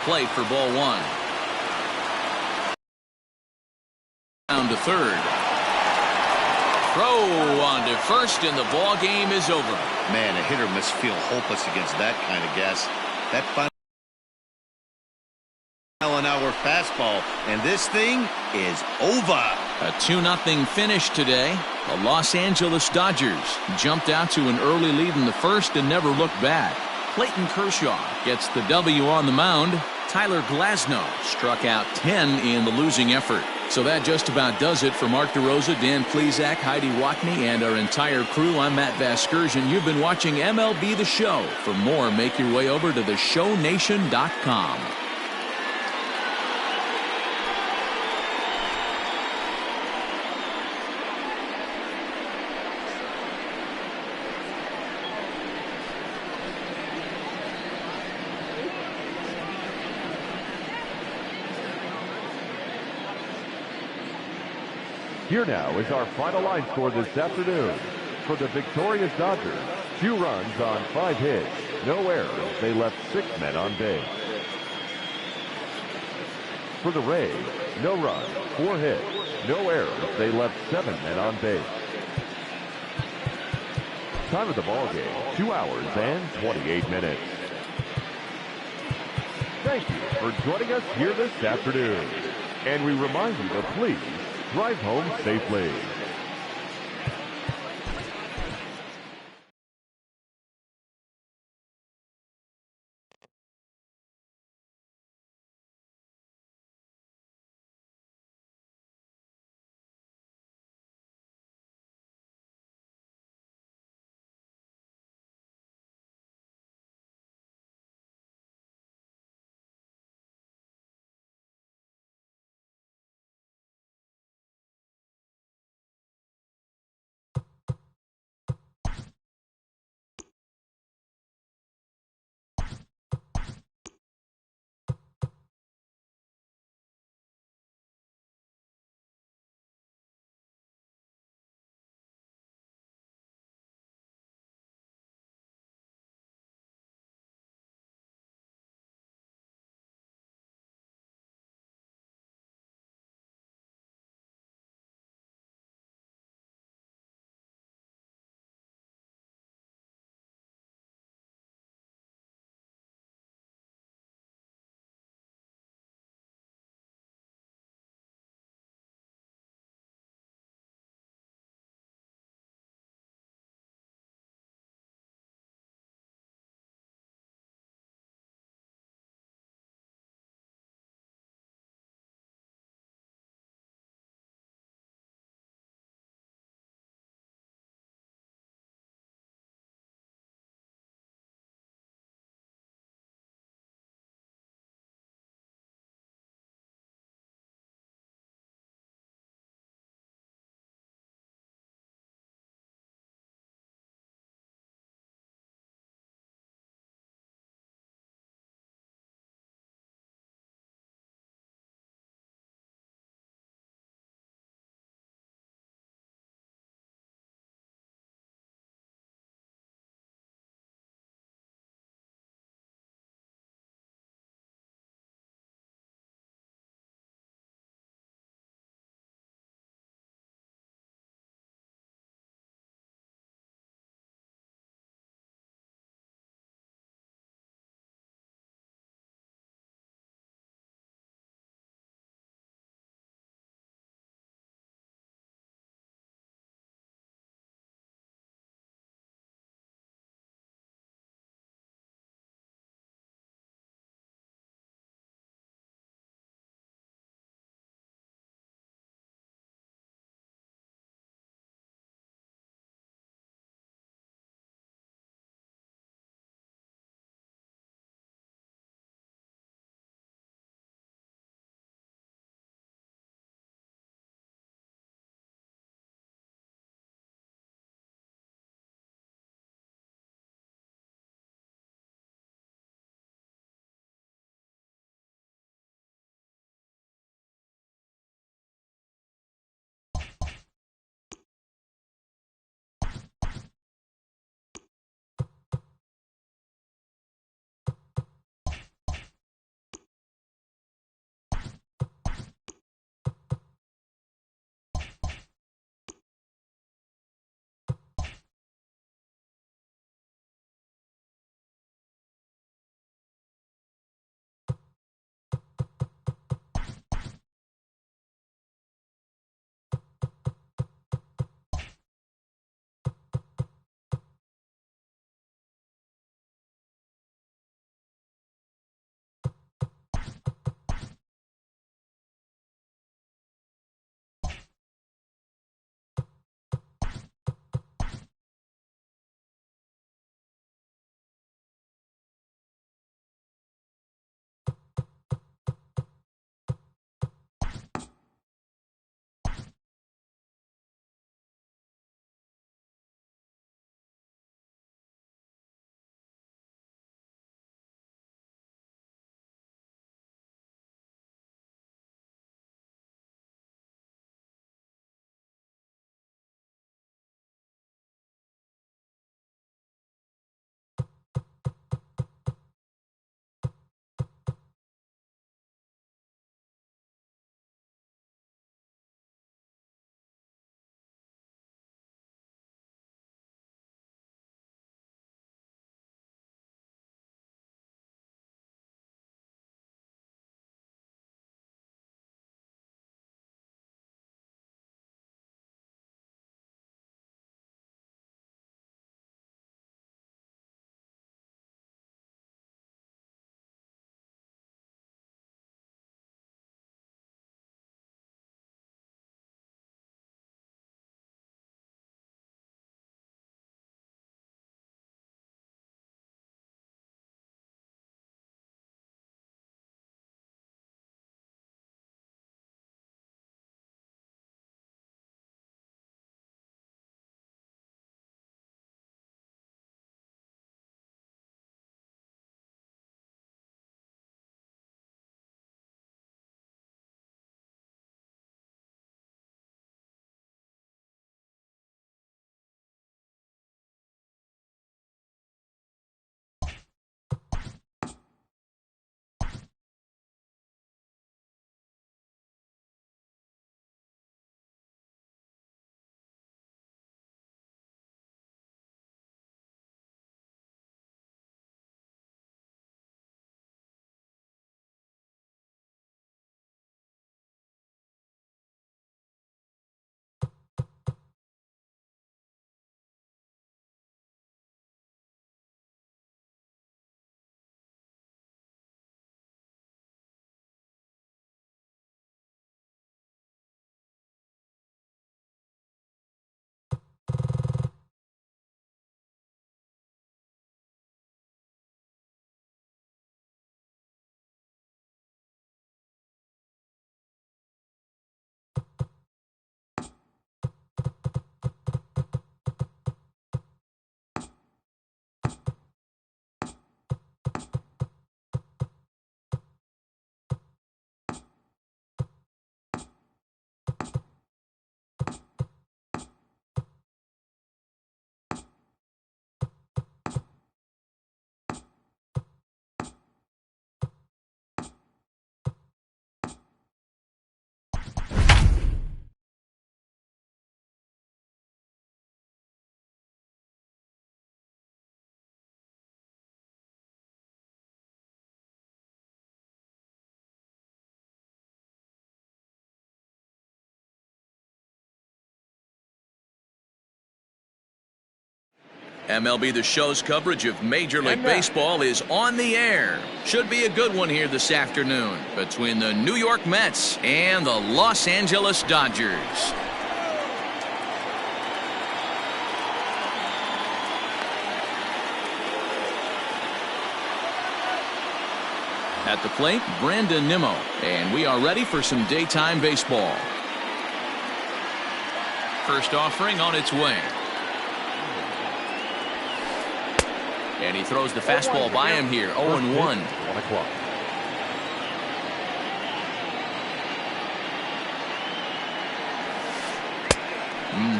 Plate for ball one. Down to third. Throw on to first, and the ball game is over. Man, a hitter must feel hopeless against that kind of gas. That final mile-an-hour fastball, and this thing is over. A 2-0 finish today. The Los Angeles Dodgers jumped out to an early lead in the first and never looked back. Clayton Kershaw gets the W on the mound. Tyler Glasnow struck out 10 in the losing effort. So that just about does it for Mark DeRosa, Dan Plesac, Heidi Watney, and our entire crew. I'm Matt Vasgersian. You've been watching MLB The Show. For more, make your way over to theshownation.com. Here now is our final line score this afternoon. For the victorious Dodgers, 2 runs on 5 hits, no errors. They left 6 men on base. For the Rays, no runs, 4 hits, no errors. They left 7 men on base. Time of the ball game, 2 hours and 28 minutes. Thank you for joining us here this afternoon. And we remind you to please drive home safely. MLB The Show's coverage of Major League Baseball is on the air. Should be a good one here this afternoon between the New York Mets and the Los Angeles Dodgers. At the plate, Brandon Nimmo, and we are ready for some daytime baseball. First offering on its way. And he throws the fastball by him here, 0-1.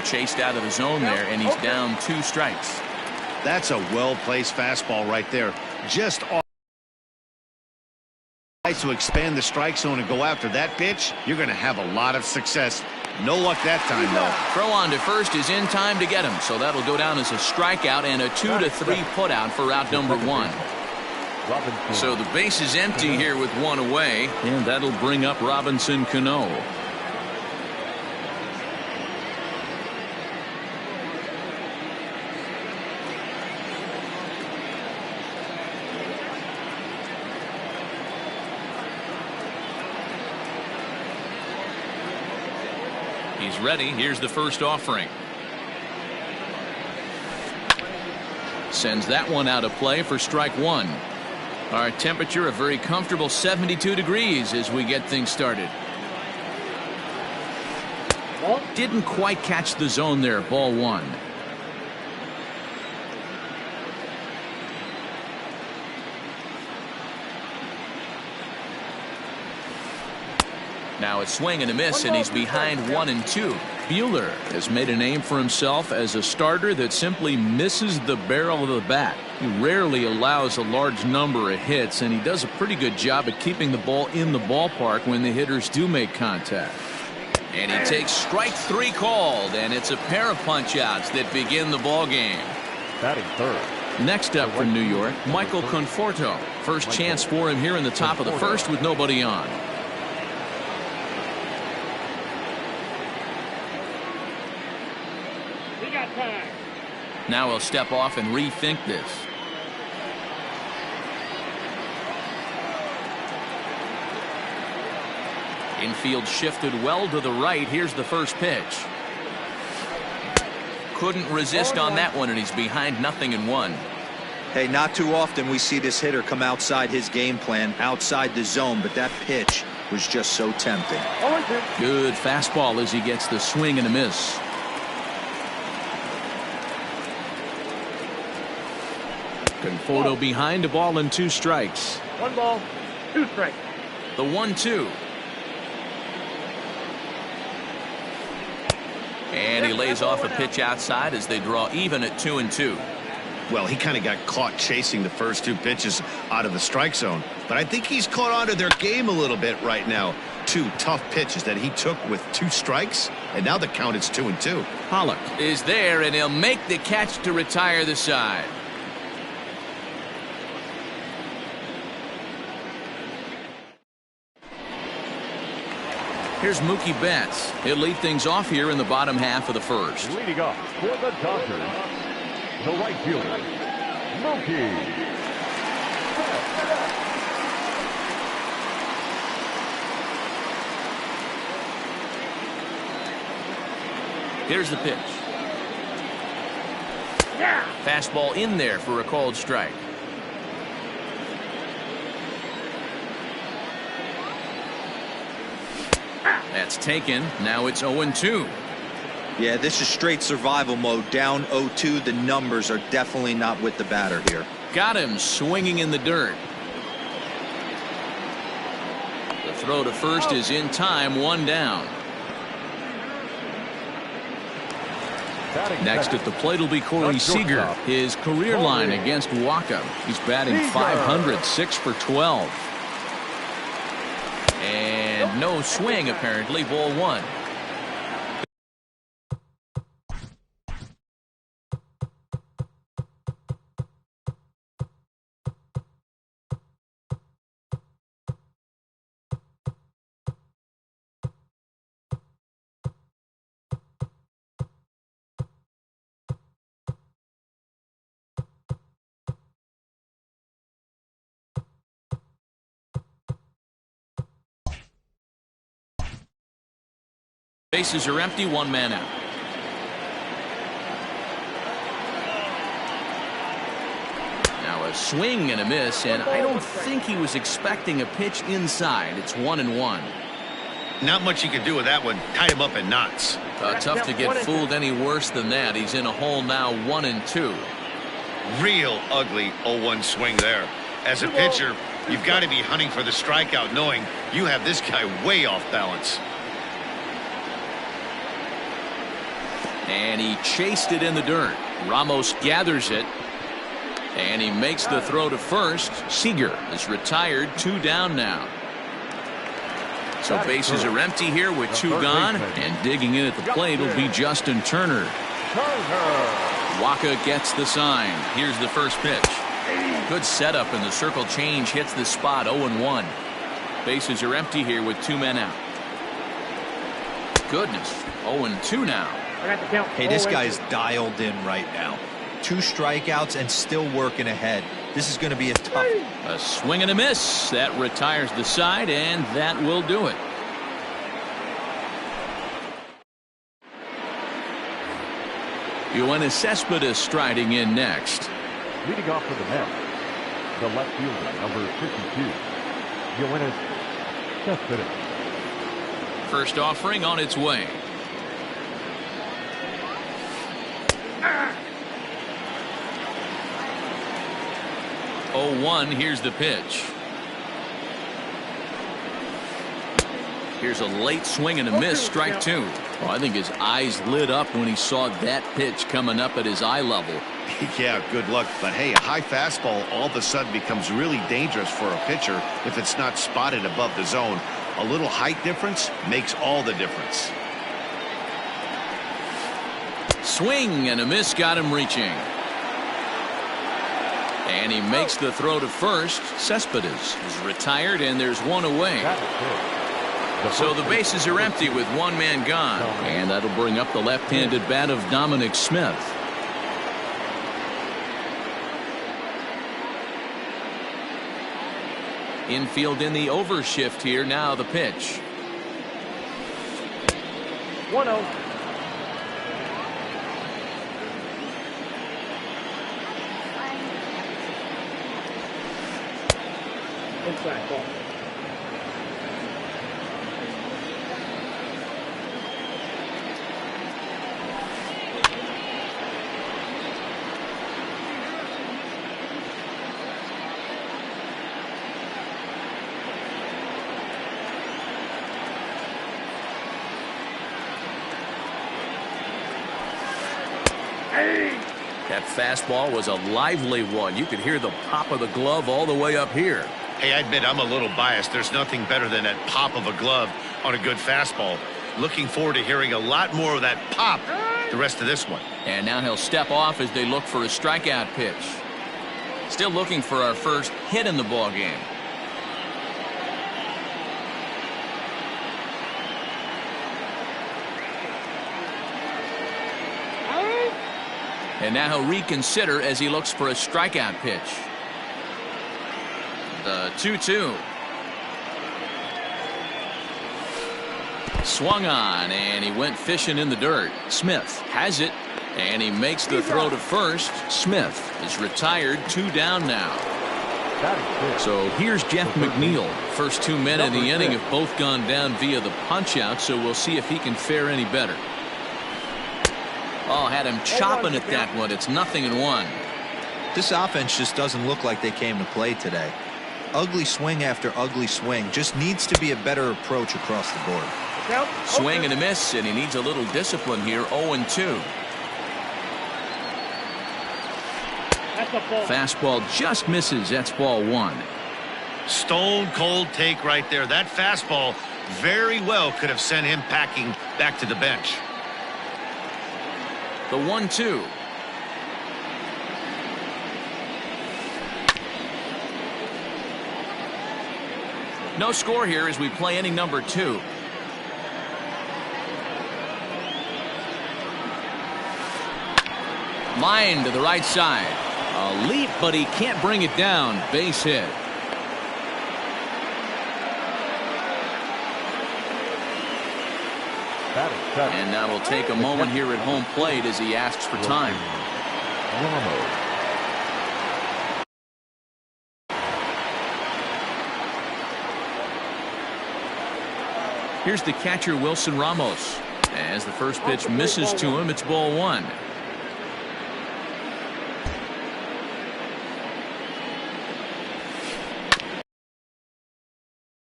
Chased out of the zone there, and he's down 2 strikes. That's a well-placed fastball right there. Just off. To expand the strike zone and go after that pitch, you're going to have a lot of success. No luck that time, though. Throw on to first is in time to get him, so that'll go down as a strikeout and a 2-3 putout for out number 1. So the base is empty here with 1 away, and that'll bring up Robinson Cano. He's ready. Here's the first offering. Sends that one out of play for strike 1. Our temperature a very comfortable 72 degrees as we get things started. Didn't quite catch the zone there. Ball 1. Now it's swing and a miss, and he's behind 1-2. Buehler has made a name for himself as a starter that simply misses the barrel of the bat. He rarely allows a large number of hits, and he does a pretty good job at keeping the ball in the ballpark when the hitters do make contact. And he takes strike 3 called, and it's a pair of punch-outs that begin the ball game. Batting third. Next up for New York, Michael Conforto. First chance for him here in the top of the first with nobody on. Now he'll step off and rethink this. Infield shifted well to the right. Here's the first pitch. Couldn't resist on that one, and he's behind 0-1. Hey, not too often we see this hitter come outside his game plan, outside the zone, but that pitch was just so tempting. Good fastball as he gets the swing and a miss. Conforto behind, a ball and 2 strikes. 1 ball, 2 strikes. The 1-2. And he lays off a pitch outside as they draw even at 2-2. Well, he kind of got caught chasing the first 2 pitches out of the strike zone. But I think he's caught on to their game a little bit right now. 2 tough pitches that he took with 2 strikes, and now the count is 2-2. Pollock is there, and he'll make the catch to retire the side. Here's Mookie Betts. He'll lead things off here in the bottom half of the first. Leading off for the Dodgers, the right fielder, Mookie Betts. Here's the pitch. Fastball in there for a called strike. That's taken. Now it's 0-2. Yeah, this is straight survival mode. Down 0-2. The numbers are definitely not with the batter here. Got him swinging in the dirt. The throw to first is in time. 1 down. Next at the plate will be Corey Seager. His career line against Waka. He's batting .500, 6 for 12. And no swing, apparently. Ball 1. bases are empty, one man out. Now a swing and a miss, and I don't think he was expecting a pitch inside. It's 1-1. Not much you can do with that one. Tied him up in knots. Tough to get fooled any worse than that. He's in a hole now, 1-2. Real ugly 0-1 swing there. As a pitcher, you've got to be hunting for the strikeout, knowing you have this guy way off balance. And he chased it in the dirt. Ramos gathers it. And he makes the throw to first. Seager is retired, 2 down now. So bases are empty here with 2 gone. And digging in at the plate will be Justin Turner. Waka gets the sign. Here's the first pitch. Good setup, and the circle change hits the spot. 0-1. Bases are empty here with 2 men out. Goodness. 0-2 now. Hey, this guy's dialed in right now. 2 strikeouts and still working ahead. This is going to be a tough. A swing and a miss. That retires the side, and that will do it. Yoenis Cespedes striding in next. Leading off for the Mets, the left fielder, number 52, Yoenis Cespedes. First offering on its way. Oh, here's the pitch. Here's a late swing and a miss, strike 2. Oh, I think his eyes lit up when he saw that pitch coming up at his eye level. Yeah, good luck. But hey, a high fastball all of a sudden becomes really dangerous for a pitcher if it's not spotted above the zone. A little height difference makes all the difference. Swing and a miss got him reaching. And he makes the throw to first. Cespedes is retired, and there's 1 away. So the bases are empty with 1 man gone. And that'll bring up the left-handed bat of Dominic Smith. Infield in the overshift here. Now the pitch. 1-0. Inside ball. That fastball was a lively one. You could hear the pop of the glove all the way up here. Hey, I admit I'm a little biased. There's nothing better than that pop of a glove on a good fastball. Looking forward to hearing a lot more of that pop the rest of this one. And now he'll step off as they look for a strikeout pitch. Still looking for our first hit in the ball game. And now he'll reconsider as he looks for a strikeout pitch. The 2-2. Swung on, and he went fishing in the dirt. Smith has it, and he makes the throw to first. Smith is retired, 2 down now. So here's Jeff McNeil. First 2 men in the inning have both gone down via the punch-out, so we'll see if he can fare any better. Oh, had him chopping at that one. It's 0-1. This offense just doesn't look like they came to play today. Ugly swing after ugly swing. Just needs to be a better approach across the board. Swing and a miss, and he needs a little discipline here. 0-2. Fastball just misses. That's ball 1. Stone cold take right there. That fastball very well could have sent him packing back to the bench. The 1-2. No score here as we play inning number 2. Line to the right side. A leap, but he can't bring it down. Base hit. And now we'll take a moment here at home plate as he asks for time. Here's the catcher, Wilson Ramos. As the first pitch misses to him, it's ball one.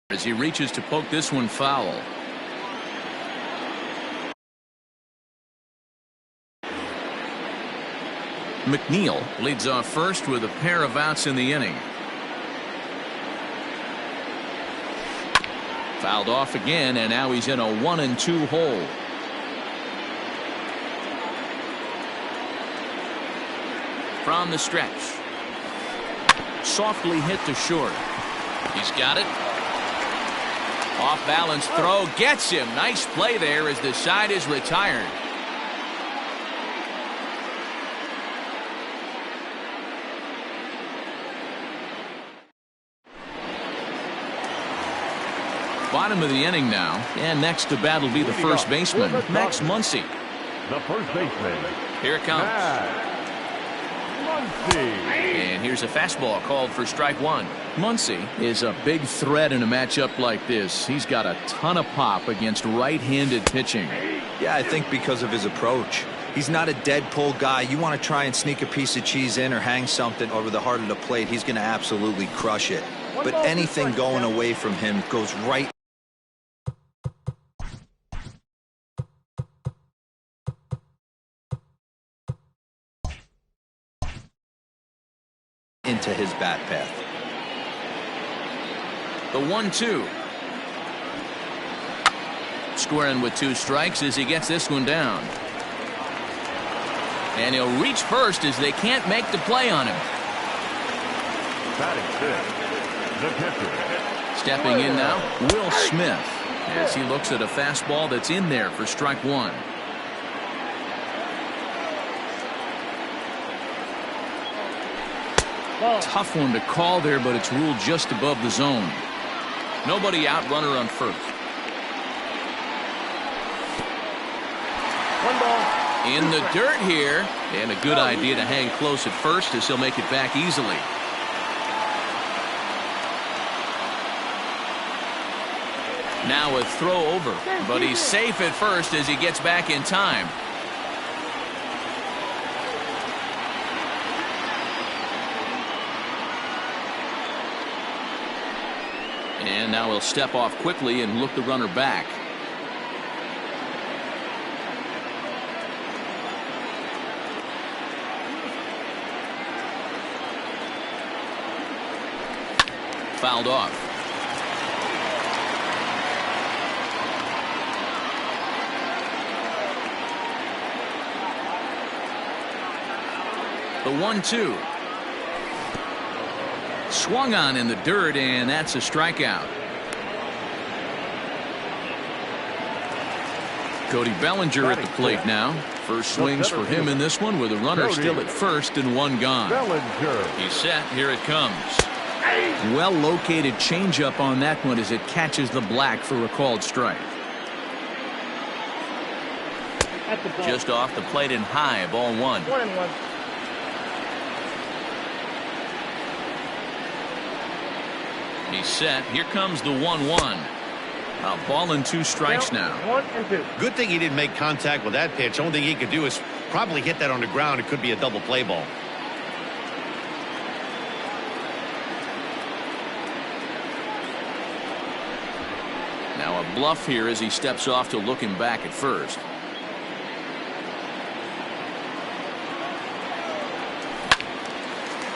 As he reaches to poke this one foul. McNeil leads off first with a pair of outs in the inning. Fouled off again, and now he's in a 1-2 hole. From the stretch. Softly hit to short. He's got it. Off balance throw gets him. Nice play there as the side is retired. Bottom of the inning now, and next to bat will be the first baseman, Max Muncy. The first baseman. Here it comes. Muncy. And here's a fastball called for strike one. Muncy is a big threat in a matchup like this. He's got a ton of pop against right-handed pitching. Yeah, I think because of his approach. He's not a dead pull guy. You want to try and sneak a piece of cheese in or hang something over the heart of the plate, he's going to absolutely crush it. But anything going away from him goes right into his bat path. The 1-2. Squaring with two strikes as he gets this one down. And he'll reach first as they can't make the play on him. Batting fifth, the pitcher. Stepping in now, Will Smith, as he looks at a fastball that's in there for strike one. Tough one to call there, but it's ruled just above the zone. Nobody out, runner on first. One ball. In the dirt here, and a good idea to hang close at first as he'll make it back easily. Now a throw over, but he's safe at first as he gets back in time. And now he'll step off quickly and look the runner back. Fouled off. The 1-2. Swung on in the dirt, and that's a strikeout. Cody Bellinger at the plate now. First swings for him in this one with a runner still at first and one gone. He's set. Here it comes. Well located changeup on that one as it catches the black for a called strike. Just off the plate and high, ball one. 1-1. He's set. Here comes the 1-1. A ball and two strikes now. 1-2. Good thing he didn't make contact with that pitch. Only thing he could do is probably hit that on the ground. It could be a double play ball. Now a bluff here as he steps off to look him back at first.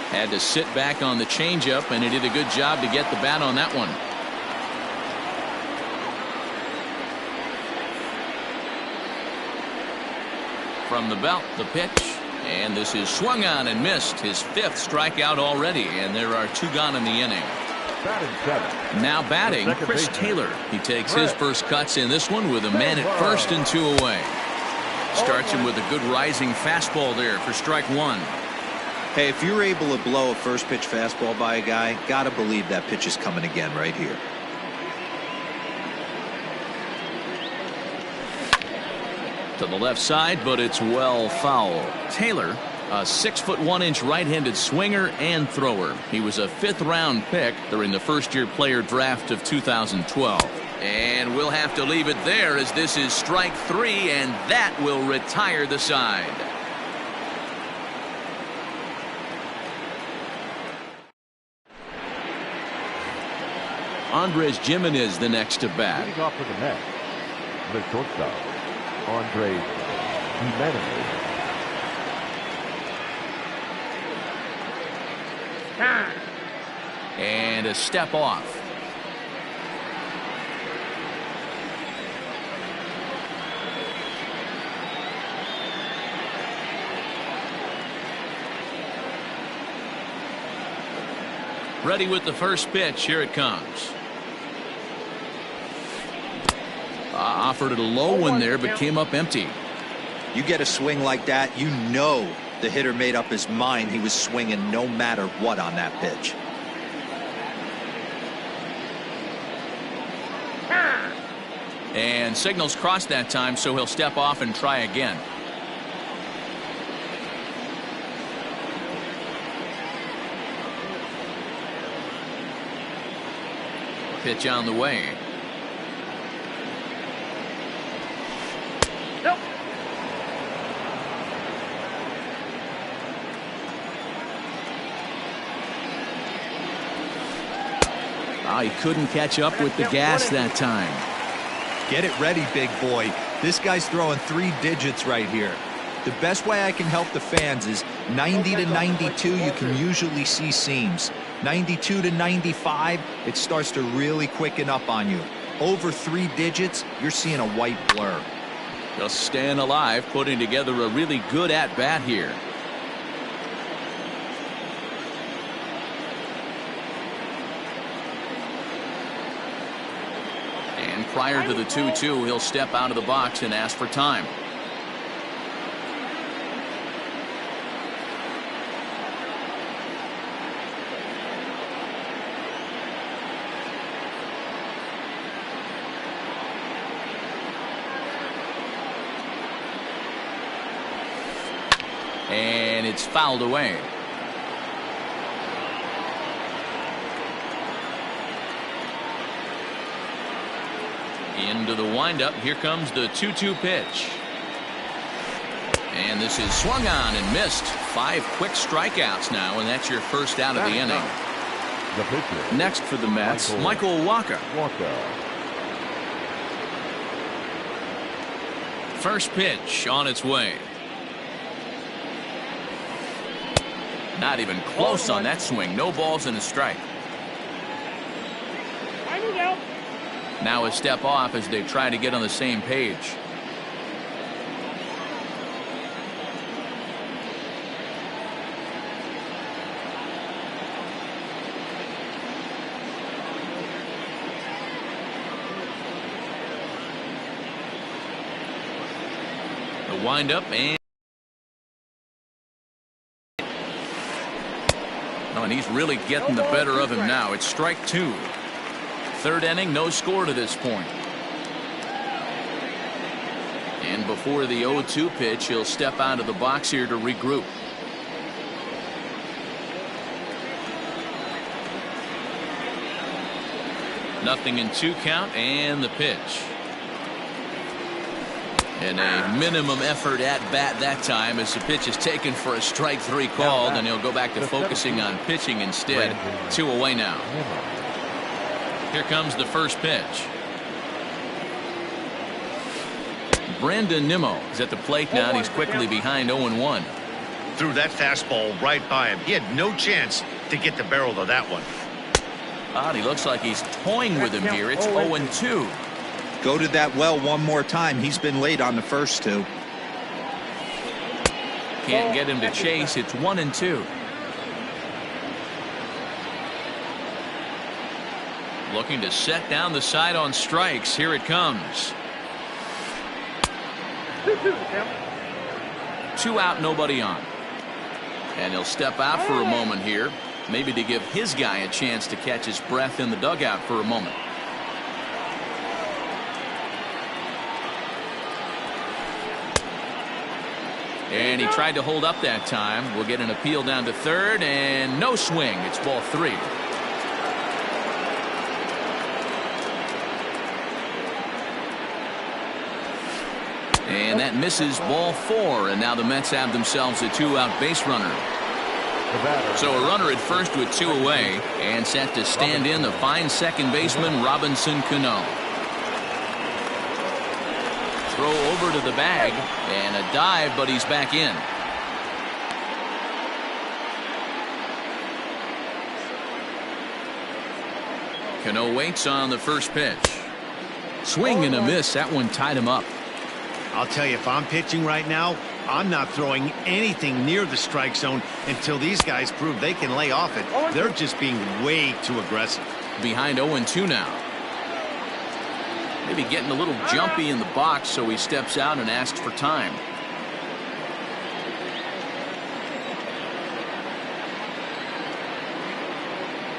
Had to sit back on the changeup, and he did a good job to get the bat on that one. From the belt, the pitch, and this is swung on and missed. His fifth strikeout already, and there are two gone in the inning. Now batting, Chris Taylor. He takes his first cuts in this one with a man at first and two away. Starts him with a good rising fastball there for strike one. Hey, if you're able to blow a first pitch fastball by a guy, gotta believe that pitch is coming again right here. To the left side, but it's well foul. Taylor, a 6'1" right-handed swinger and thrower. He was a 5th-round pick during the first-year player draft of 2012. And we'll have to leave it there as this is strike 3, and that will retire the side. Andres Gimenez the next to bat. Leading off for the Mets, the shortstop, Andres Gimenez. And a step off. Ready with the first pitch. Here it comes. Offered it a low one there, but came up empty. You get a swing like that, you know the hitter made up his mind he was swinging no matter what on that pitch. And signals crossed that time, so he'll step off and try again. Pitch on the way. Nope. He couldn't catch up with the gas that time. Get it ready, big boy. This guy's throwing 3 digits right here. The best way I can help the fans is 90 to 92, you can usually see seams. 92 to 95, it starts to really quicken up on you. Over 3 digits, you're seeing a white blur. Just staying alive, putting together a really good at-bat here. And prior to the 2-2, he'll step out of the box and ask for time. And it's fouled away. Into the windup. Here comes the 2-2 pitch. And this is swung on and missed. 5 quick strikeouts now, and that's your first out of the inning. The pitcher. Next for the Mets, Michael Wacha. First pitch on its way. Not even close on that swing. No balls and a strike. Now a step off as they try to get on the same page. The windup and he's really getting the better of him now. It's strike 2. 3rd inning, no score to this point. And before the 0-2 pitch, he'll step out of the box here to regroup. Nothing in 2 count, and the pitch. And a minimum effort at bat that time as the pitch is taken for a strike 3 called, and he'll go back to focusing on pitching instead. 2 away now. Here comes the first pitch. Brandon Nimmo is at the plate now, and he's quickly behind 0-1. Threw that fastball right by him. He had no chance to get the barrel of that one. He looks like he's toying with him here. It's 0-2. Go to that well one more time. He's been late on the first 2. Can't get him to chase. It's 1-2. Looking to set down the side on strikes. Here it comes. 2 out, nobody on. And he'll step out for a moment here, maybe to give his guy a chance to catch his breath in the dugout for a moment. And he tried to hold up that time. We'll get an appeal down to third, and no swing. It's ball 3. And that misses ball 4, and now the Mets have themselves a 2-out base runner. So a runner at first with 2 away, and set to stand in the fine second baseman Robinson Cano. Throw over to the bag, and a dive, but he's back in. Cano waits on the first pitch. Swing and a miss. That one tied him up. I'll tell you, if I'm pitching right now, I'm not throwing anything near the strike zone until these guys prove they can lay off it. They're just being way too aggressive. Behind 0-2 now. Maybe getting a little jumpy in the box, so he steps out and asks for time.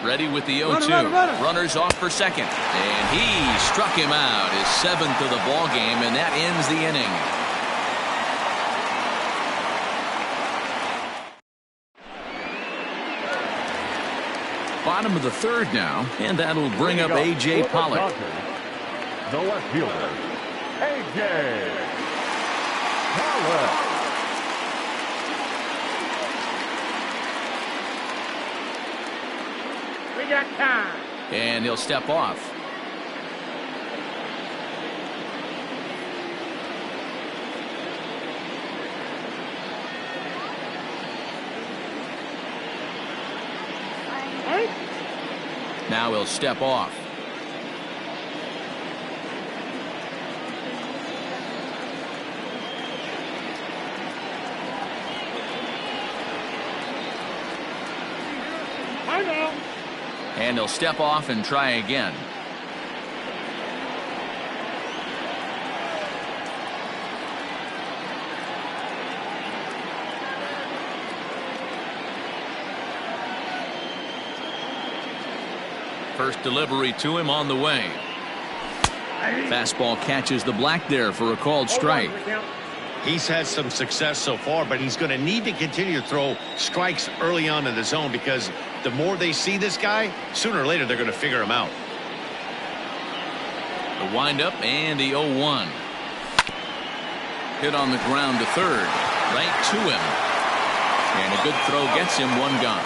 Ready with the 0-2. Runners off for second. And he struck him out, his 7th of the ball game, and that ends the inning. Bottom of the 3rd now, and that'll bring up A.J. Pollock. The left fielder, A.J. Pollock. We got time. And he'll step off. Now he'll step off. And he'll step off and try again. First delivery to him on the way. Fastball catches the black there for a called strike. He's had some success so far, but he's going to need to continue to throw strikes early on in the zone, because the more they see this guy, sooner or later they're going to figure him out. The windup and the 0-1. Hit on the ground to third. Right to him. And a good throw gets him 1 gone.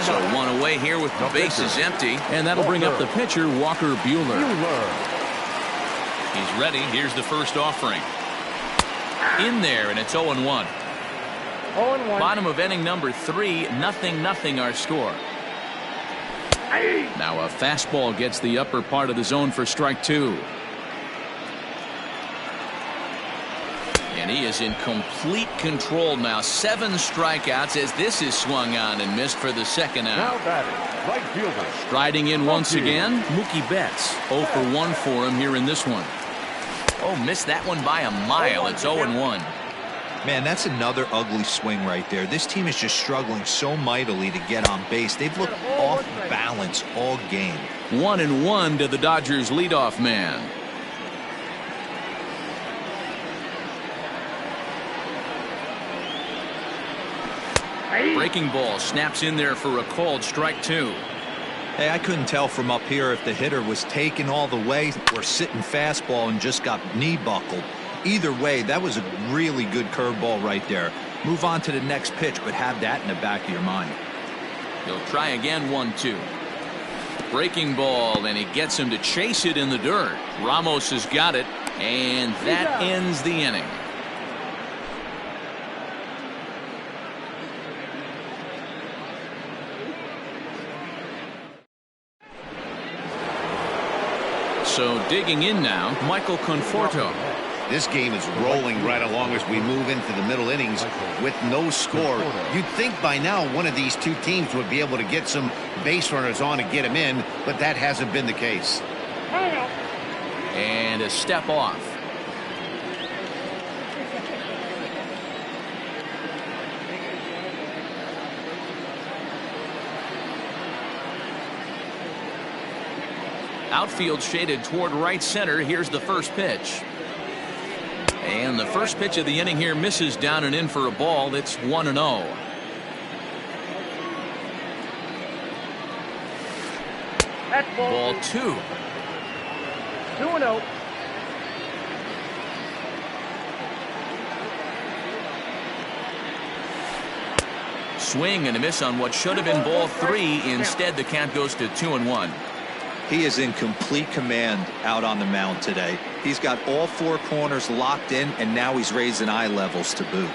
So 1 away here with the bases empty. And that'll bring up the pitcher, Walker Buehler. He's ready. Here's the first offering. In there, and it's 0-1. 0-1. Bottom of inning number 3, 0-0 our score. Now a fastball gets the upper part of the zone for strike 2. And he is in complete control now. 7 strikeouts as this is swung on and missed for the second out. Now batting, right fielder. Striding in once again, Mookie Betts. 0 for 1 for him here in this one. Oh, missed that one by a mile. It's 0-1. Man, that's another ugly swing right there. This team is just struggling so mightily to get on base. They've looked off balance all game. 1-1 to the Dodgers leadoff man. Breaking ball snaps in there for a called strike 2. Hey, I couldn't tell from up here if the hitter was taken all the way or sitting fastball and just got knee buckled. Either way, that was a really good curveball right there. Move on to the next pitch, but have that in the back of your mind. He'll try again. 1-2. Breaking ball, and he gets him to chase it in the dirt. Ramos has got it, and that ends the inning. So digging in now, Michael Conforto. This game is rolling right along as we move into the middle innings with no score. You'd think by now one of these two teams would be able to get some base runners on and get them in, but that hasn't been the case. And a step off. Outfield shaded toward right center. Here's the first pitch. And the first pitch of the inning here misses down and in for a ball. It's 1-0. That's Ball 2. 2-0. Swing and a miss on what should have been ball 3. Instead, the count goes to 2-1. He is in complete command out on the mound today. He's got all 4 corners locked in, and now he's raising eye levels to boot.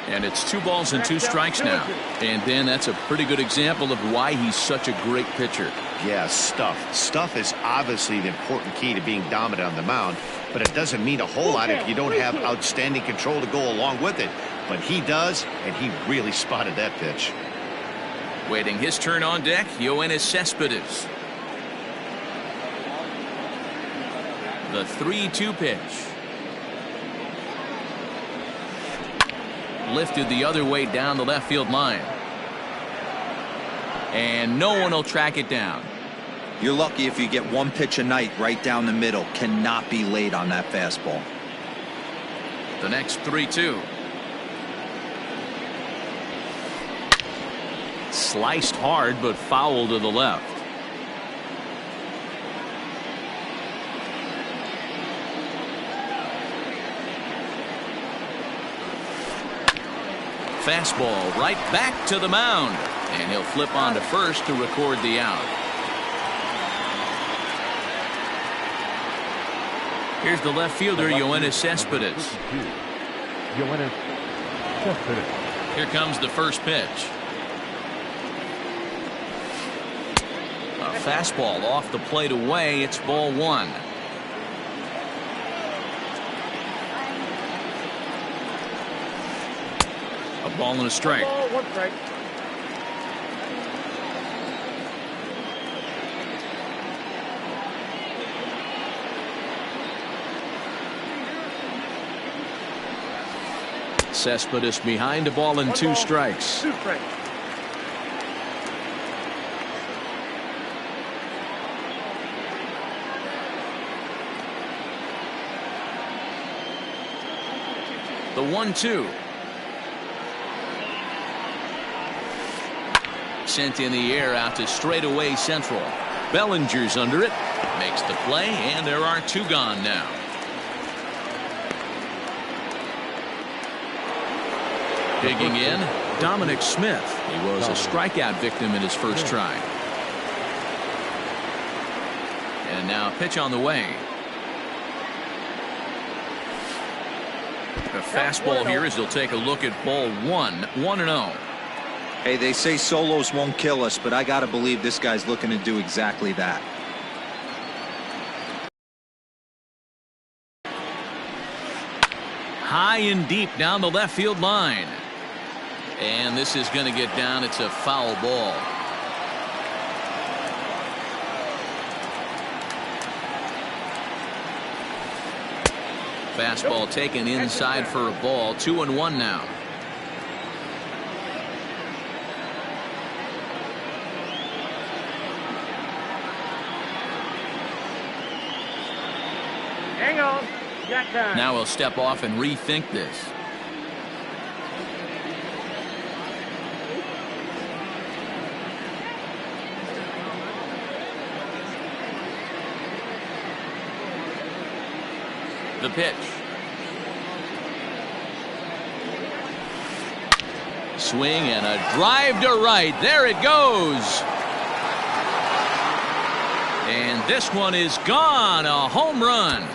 And it's 2 balls and 2 strikes now. And Ben, that's a pretty good example of why he's such a great pitcher. Yeah, stuff. Stuff is obviously the important key to being dominant on the mound, but it doesn't mean a whole lot if you don't have outstanding control to go along with it. But he does, and he really spotted that pitch. Waiting his turn on deck, Yoenis Cespedes. The 3-2 pitch. Lifted the other way down the left field line. And no one will track it down. You're lucky if you get 1 pitch a night right down the middle. Cannot be late on that fastball. The next 3-2. Sliced hard, but foul to the left. Fastball right back to the mound. And he'll flip on to first to record the out. Here's the left fielder, Yoenis Cespedes. Yoenis Cespedes. Here comes the first pitch. A fastball off the plate away. It's ball 1. A ball and a strike. Ball, 1 strike. Cespedes behind a ball and 2 strikes. 2 strikes. The 1-2. Sent in the air out to straightaway central. Bellinger's under it. Makes the play, and there are 2 gone now. Digging in, Dominic Smith. He was a strikeout victim in his first try. And now pitch on the way. A fastball here as he'll take a look at ball 1. 1-0. Hey, they say solos won't kill us, but I got to believe this guy's looking to do exactly that. High and deep down the left field line. And this is going to get down. It's a foul ball. Fastball taken inside for a ball. 2-1 now. Hang on. Got time. Now he'll step off and rethink this. The pitch. Swing and a drive to right. There it goes. And this one is gone. A home run.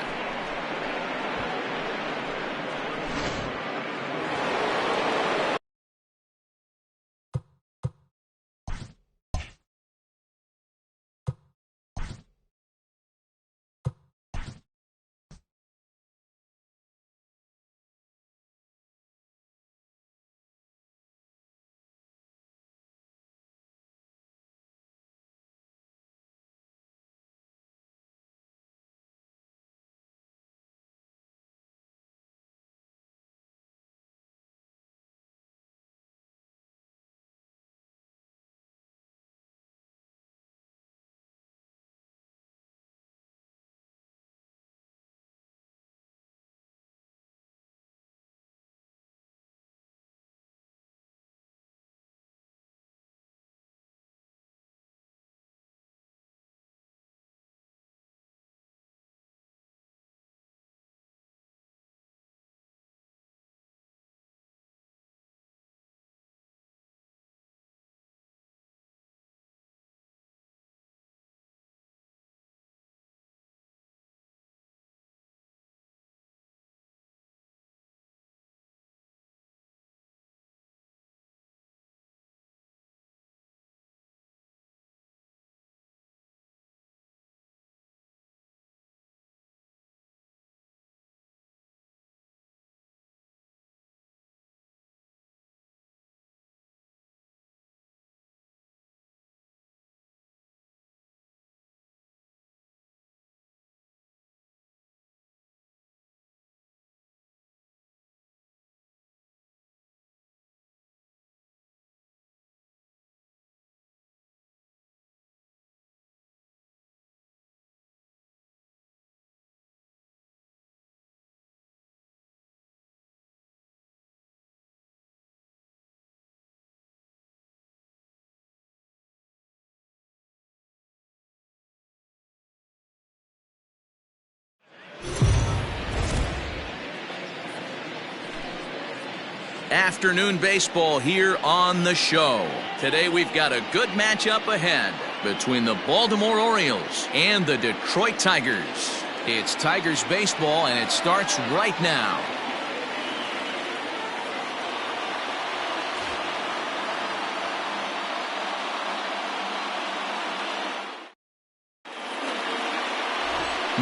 Afternoon baseball here on the show. Today we've got a good matchup ahead between the Baltimore Orioles and the Detroit Tigers. It's Tigers baseball, and it starts right now.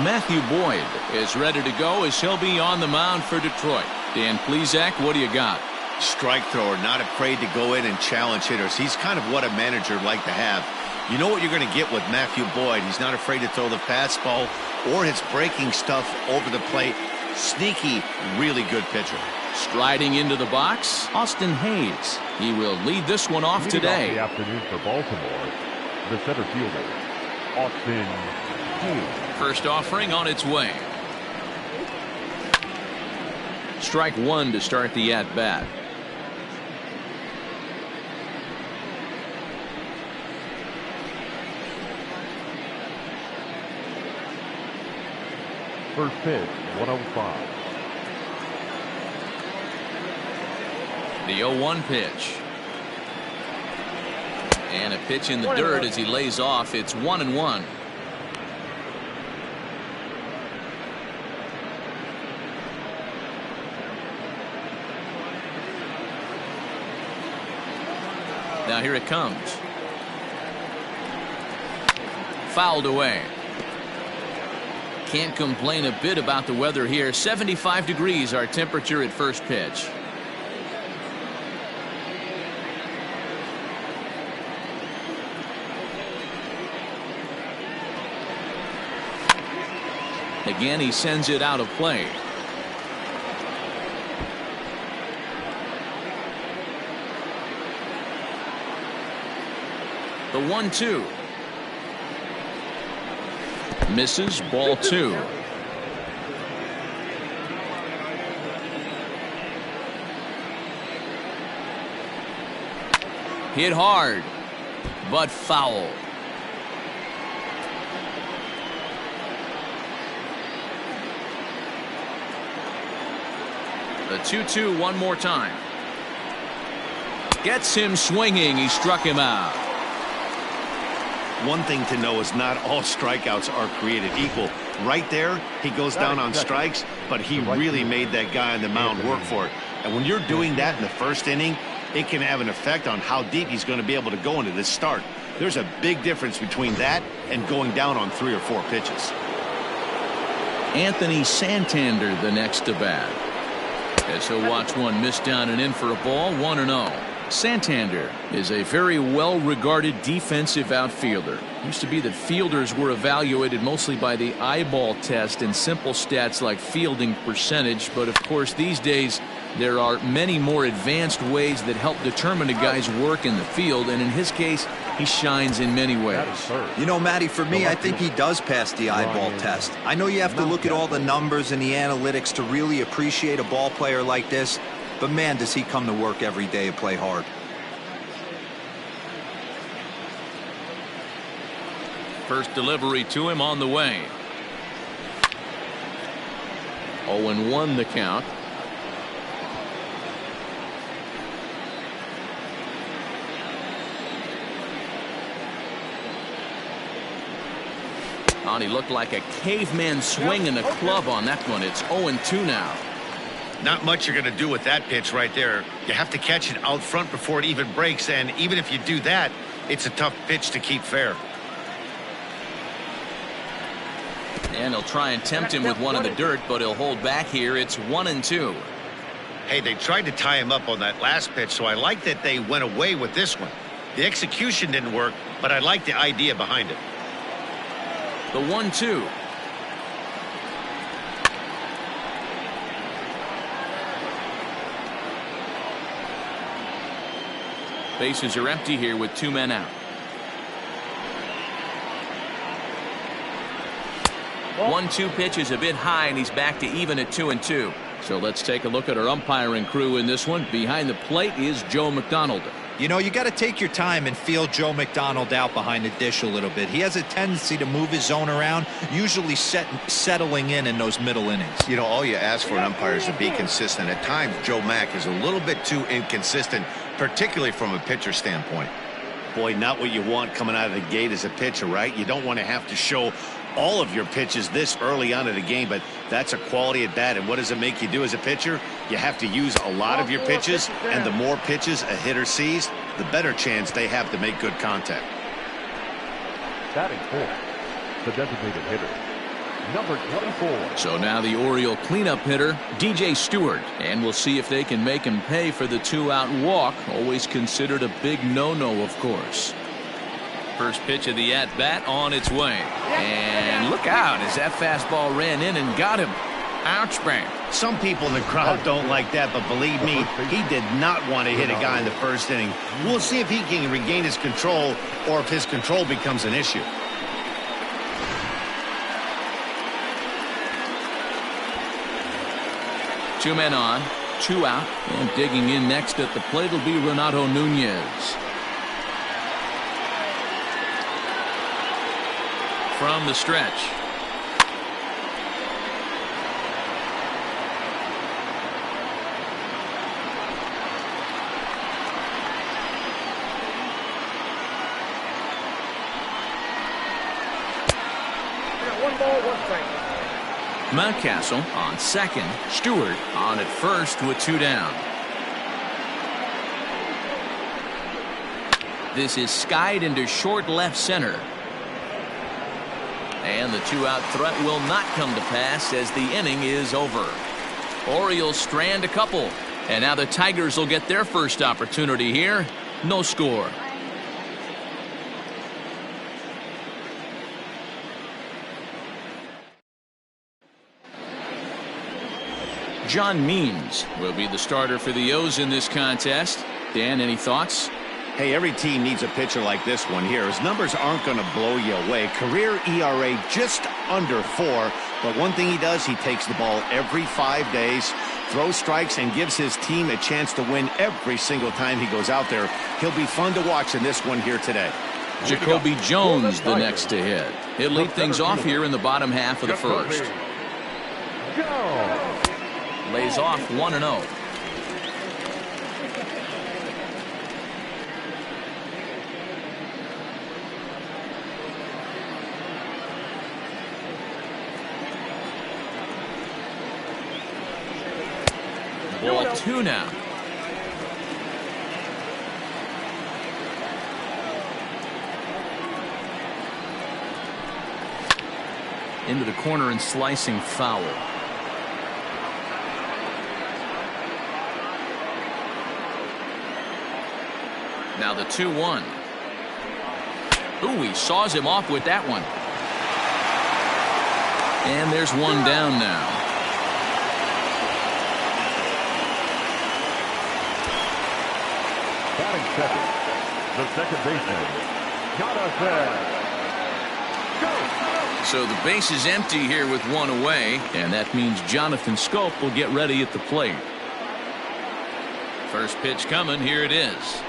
Matthew Boyd is ready to go as he'll be on the mound for Detroit. Dan Plesac, what do you got? Strike thrower, not afraid to go in and challenge hitters. He's kind of what a manager would like to have. You know what you're going to get with Matthew Boyd. He's not afraid to throw the fastball or his breaking stuff over the plate. Sneaky, really good pitcher. Striding into the box, Austin Hayes. He will lead this one off today. Off the afternoon for Baltimore, the center fielder, Austin Hayes. First offering on its way. Strike one to start the at-bat. First pitch, 105. The 0-1 pitch. And a pitch in the dirt as he lays off. It's 1-1. Now here it comes. Fouled away. Can't complain a bit about the weather here. 75 degrees our temperature at first pitch. Again, he sends it out of play. The 1-2. Misses, ball two. Hit hard, but foul. The 2-2 one more time. Gets him swinging. He struck him out. One thing to know is not all strikeouts are created equal. Right there, he goes down on strikes, but he really made that guy on the mound work for it. And when you're doing that in the first inning, it can have an effect on how deep he's going to be able to go into this start. There's a big difference between that and going down on 3 or 4 pitches. Anthony Santander the next to bat. As he'll watch one miss down and in for a ball. 1-0. Santander is a very well-regarded defensive outfielder. Used to be that fielders were evaluated mostly by the eyeball test and simple stats like fielding percentage, but of course these days there are many more advanced ways that help determine a guy's work in the field, and in his case he shines in many ways. You know, Matty, for me, I think he does pass the eyeball test. I know you have to look at all the numbers and the analytics to really appreciate a ball player like this, but man, does he come to work every day and play hard. First delivery to him on the way. 0-1 the count. And he looked like a caveman swinging a club on that one. It's 0-2 now. Not much you're going to do with that pitch right there. You have to catch it out front before it even breaks, and even if you do that, it's a tough pitch to keep fair. And he'll try and tempt him with one in the dirt, but he'll hold back here. It's 1-2. Hey, they tried to tie him up on that last pitch, so I like that they went away with this one. The execution didn't work, but I like the idea behind it. The 1-2. Bases are empty here with 2 men out. 1-2 pitch is a bit high, and he's back to even at 2-2. So let's take a look at our umpiring crew in this one. Behind the plate is Joe McDonald. You know, you got to take your time and feel Joe McDonald out behind the dish a little bit. He has a tendency to move his zone around, usually settling in those middle innings. You know, all you ask for an umpire is to be consistent. At times, Joe Mack is a little bit too inconsistent, particularly from a pitcher standpoint. Boy, not what you want coming out of the gate as a pitcher, right? You don't want to have to show all of your pitches this early on in the game, but that's a quality at bat. And what does it make you do as a pitcher? You have to use a lot of your pitches, and the more pitches a hitter sees, the better chance they have to make good contact. Batting fourth, the designated hitter, number 24. So now the Oriole cleanup hitter, DJ Stewart, and we'll see if they can make him pay for the 2-out walk. Always considered a big no-no, of course. First pitch of the at-bat on its way. And look out as that fastball ran in and got him. Ouch, bang. Some people in the crowd don't like that, but believe me, he did not want to hit a guy in the first inning. We'll see if he can regain his control or if his control becomes an issue. Two men on, 2 out, and digging in next at the plate will be Renato Nunez. From the stretch. One ball, one strike. Mountcastle on second, Stewart on at first with 2 down. This is skied into short left center. And the 2-out threat will not come to pass as the inning is over. Orioles strand a couple. And now the Tigers will get their first opportunity here. No score. John Means will be the starter for the O's in this contest. Dan, any thoughts? Hey, every team needs a pitcher like this one here. His numbers aren't going to blow you away. Career ERA just under 4. But one thing he does, he takes the ball every 5 days, throws strikes, and gives his team a chance to win every single time he goes out there. He'll be fun to watch in this one here today. Jacoby Jones the next to hit. He'll lead things off here in the bottom half of the first. Lays off 1-0. Ball 2 now. Into the corner and slicing foul. Now the 2-1. Ooh, he saws him off with that one. And there's one down now. Batting second, the second baseman, Jonathan. So the base is empty here with 1 away, and that means Jonathan Scope will get ready at the plate. First pitch coming, here it is.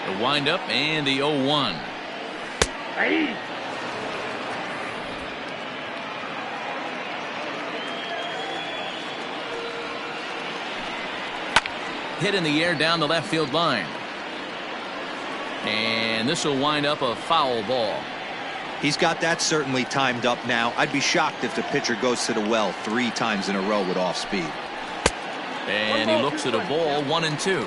The windup and the 0-1. Hey. Hit in the air down the left field line. And this will wind up a foul ball. He's got that certainly timed up now. I'd be shocked if the pitcher goes to the well 3 times in a row with off speed. And he looks at a ball, 1-2.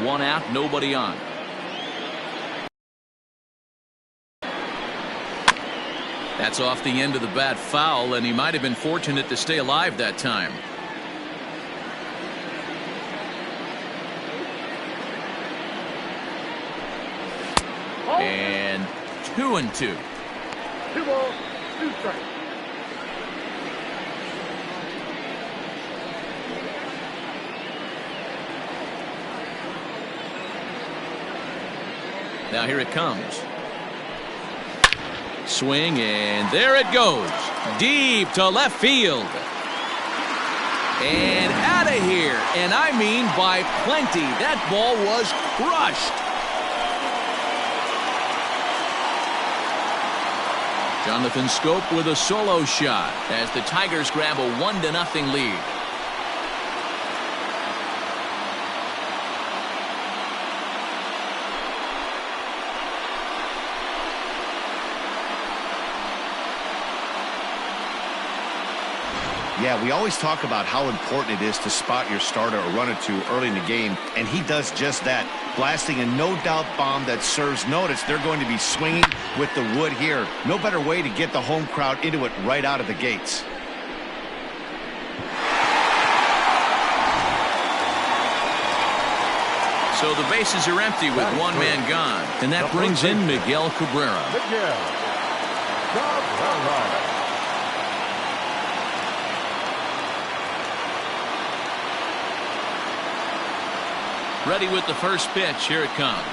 One out, nobody on. That's off the end of the bat foul, and he might have been fortunate to stay alive that time. And 2-2. 2 balls, 2 strikes. Now here it comes. Swing, and there it goes. Deep to left field. And out of here. And I mean by plenty. That ball was crushed. Jonathan Scope with a solo shot as the Tigers grab a 1-0 lead. Yeah, we always talk about how important it is to spot your starter or run or two early in the game, and he does just that, blasting a no-doubt bomb that serves notice. They're going to be swinging with the wood here. No better way to get the home crowd into it right out of the gates. So the bases are empty with one man gone, and that brings in Miguel Cabrera. Ready with the first pitch. Here it comes.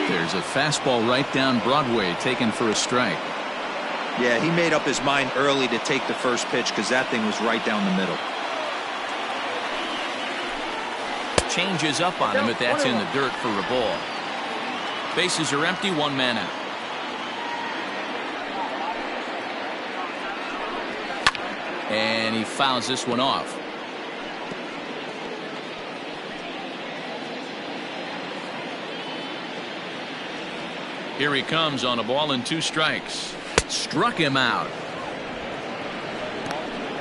There's a fastball right down Broadway taken for a strike. Yeah, he made up his mind early to take the first pitch because that thing was right down the middle. Changes up on him, but that's in the dirt for a ball. Bases are empty, one man out. And he fouls this one off. Here he comes on a ball and 2 strikes. Struck him out.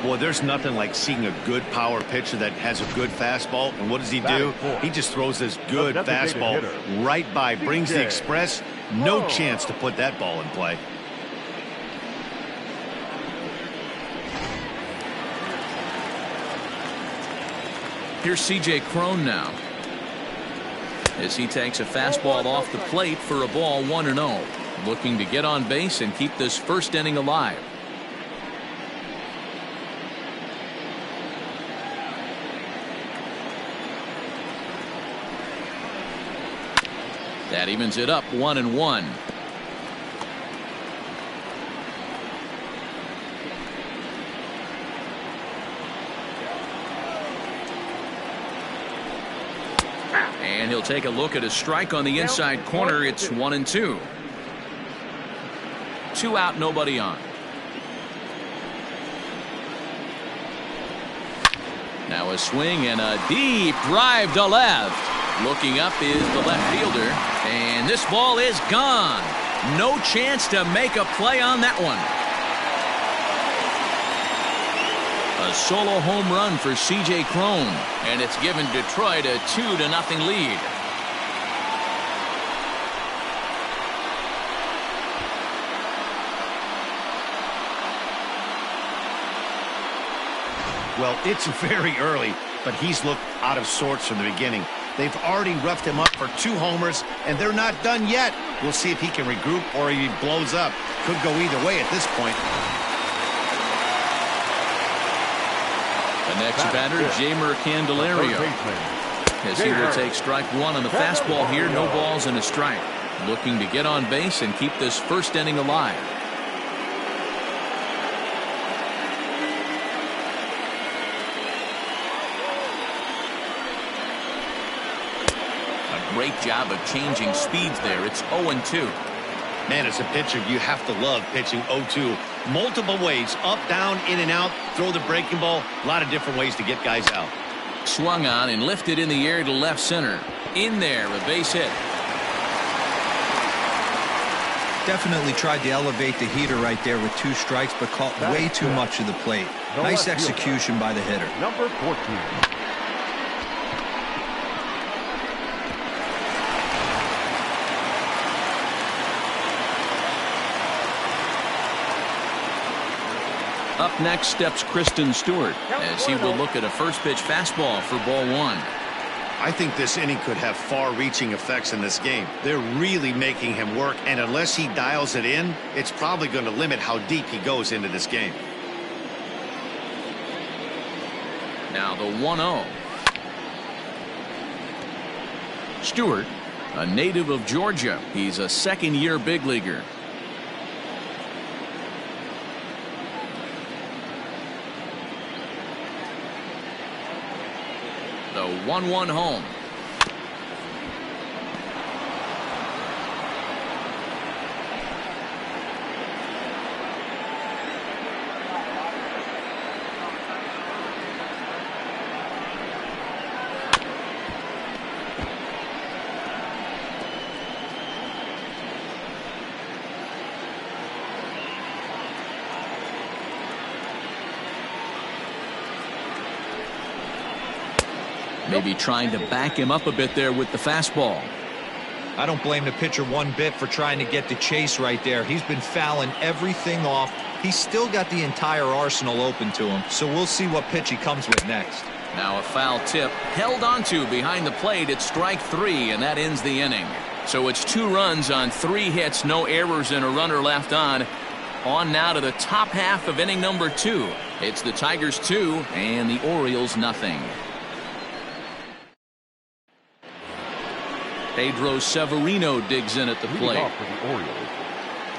Boy, there's nothing like seeing a good power pitcher that has a good fastball. And what does he do? He just throws this good fastball right by, brings the express. No chance to put that ball in play. Here's C.J. Cron now, as he takes a fastball off the plate for a ball 1-0. Looking to get on base and keep this first inning alive. That evens it up 1-1. And he'll take a look at a strike on the inside corner. It's 1-2. 2 out, nobody on. Now a swing and a deep drive to left. Looking up is the left fielder, and this ball is gone. No chance to make a play on that one. A solo home run for C.J. Cron, and it's given Detroit a 2-0 lead. Well, it's very early, but he's looked out of sorts from the beginning. They've already roughed him up for 2 homers, and they're not done yet. We'll see if he can regroup or if he blows up. Could go either way at this point. The next batter, Jeimer Candelario, as he will take strike 1 on the fastball here. No balls and a strike. Looking to get on base and keep this first inning alive. A great job of changing speeds there. It's 0-2. Man, as a pitcher, you have to love pitching 0-2. Multiple ways, up, down, in and out, throw the breaking ball. A lot of different ways to get guys out. Swung on and lifted in the air to left center. In there, a base hit. Definitely tried to elevate the heater right there with 2 strikes, but caught way too much of the plate. Nice execution by the hitter. Number 14. Up next steps Kristen Stewart, as he will look at a first pitch fastball for ball 1. I think this inning could have far-reaching effects in this game. They're really making him work, and unless he dials it in, it's probably going to limit how deep he goes into this game. Now the 1-0. Stewart A native of Georgia, he's a second-year big leaguer. The 1-1 home. Maybe trying to back him up a bit there with the fastball. I don't blame the pitcher one bit for trying to get the chase right there. He's been fouling everything off. He's still got the entire arsenal open to him, so we'll see what pitch he comes with next. Now a foul tip held onto behind the plate. It's strike 3, and that ends the inning. So it's 2 runs on 3 hits, no errors, and a runner left on. On now to the top half of inning number 2. It's the Tigers 2 and the Orioles nothing. Pedro Severino digs in at the plate. Leading off for the Orioles,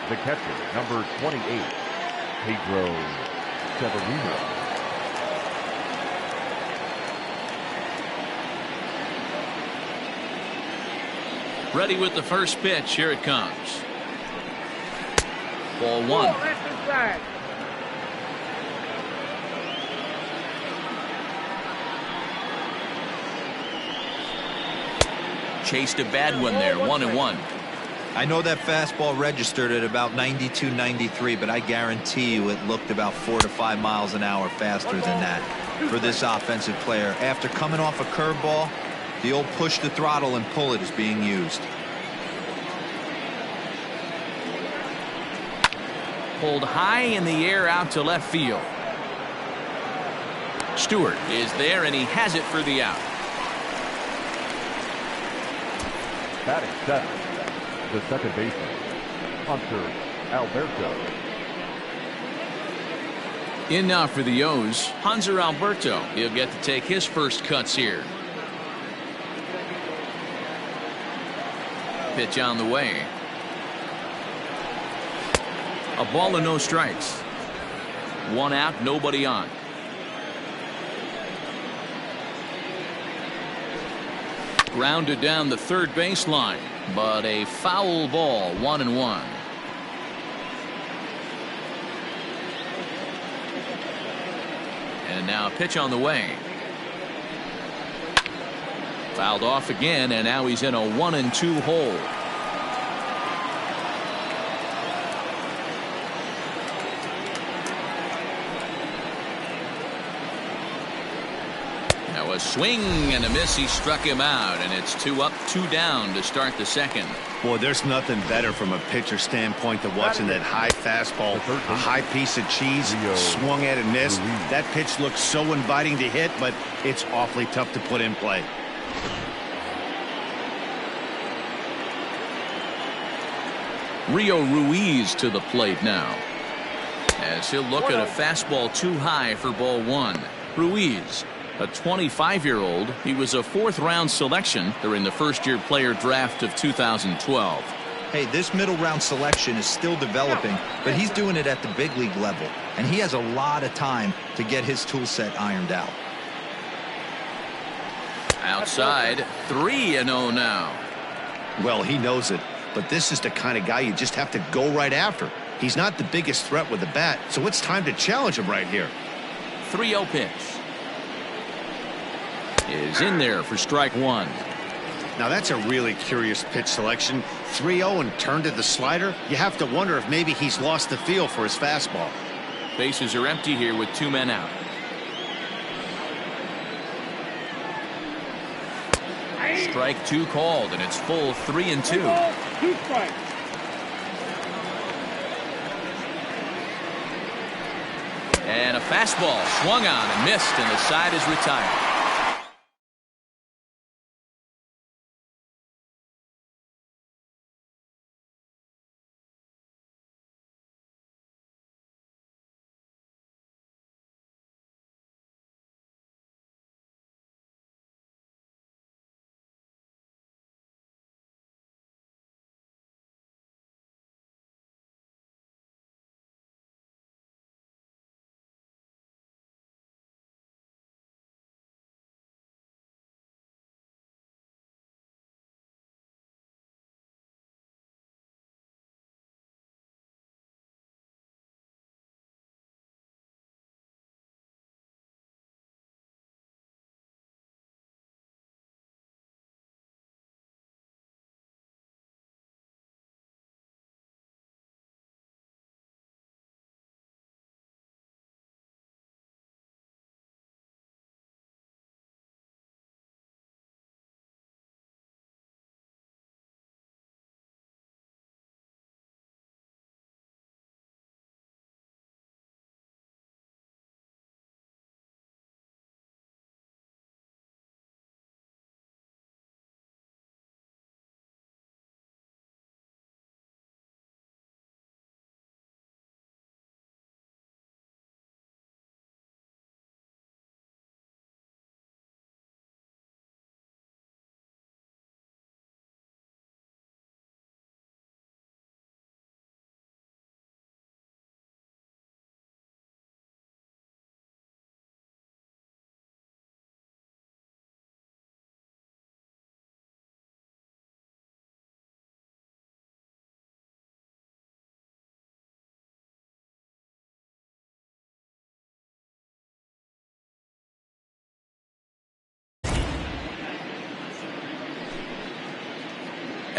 the catcher, number 28, Pedro Severino. Ready with the first pitch. Here it comes. Ball 1. Left inside. Chased a bad one there. 1-1. I know that fastball registered at about 92, 93, but I guarantee you it looked about 4 to 5 miles an hour faster than that for this offensive player. After coming off a curveball, the old push the throttle and pull it is being used. Pulled high in the air out to left field. Stewart is there, and he has it for the out. Batting seventh, the second baseman, Hunter Alberto. In now for the O's, Hanser Alberto. He'll get to take his first cuts here. Pitch on the way. A ball and no strikes. 1 out, nobody on. Grounded down the third baseline, but a foul ball. 1-1. And now a pitch on the way. Fouled off again, and now he's in a 1-2 hole. Now a swing and a miss. He struck him out, and it's 2 up, 2 down to start the second. Boy, there's nothing better from a pitcher standpoint than watching that high fastball, a high piece of cheese, swung at and missed. That pitch looks so inviting to hit, but it's awfully tough to put in play. Rio Ruiz to the plate now, as he'll look at a fastball too high for ball 1. Ruiz, a 25-year-old, he was a 4th-round selection during the first-year player draft of 2012. Hey, this middle round selection is still developing, but he's doing it at the big league level, and he has a lot of time to get his tool set ironed out. Outside, 3-0 now. Well, he knows it, but this is the kind of guy you just have to go right after. He's not the biggest threat with the bat, so it's time to challenge him right here. 3-0 pitch is in there for strike 1. Now that's a really curious pitch selection. 3-0 and turned to the slider. You have to wonder if maybe he's lost the feel for his fastball. Bases are empty here with 2 men out. Strike 2 called, and it's full 3-2. 2 strikes. And a fastball swung on and missed, and the side is retired.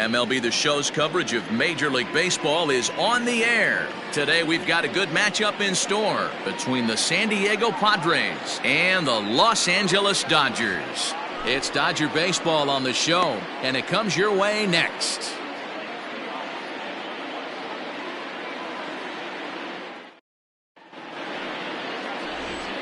MLB The Show's coverage of Major League Baseball is on the air. Today we've got a good matchup in store between the San Diego Padres and the Los Angeles Dodgers. It's Dodger Baseball on the show, and it comes your way next.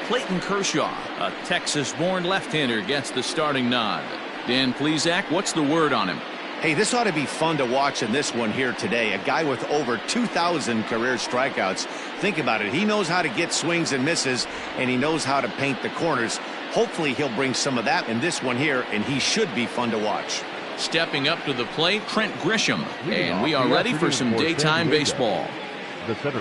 Clayton Kershaw, a Texas-born left-hander, gets the starting nod. Dan Plesac, what's the word on him? Hey, this ought to be fun to watch in this one here today. A guy with over 2,000 career strikeouts. Think about it. He knows how to get swings and misses, and he knows how to paint the corners. Hopefully, he'll bring some of that in this one here, and he should be fun to watch. Stepping up to the plate, Trent Grisham. And we are ready for some daytime baseball. The center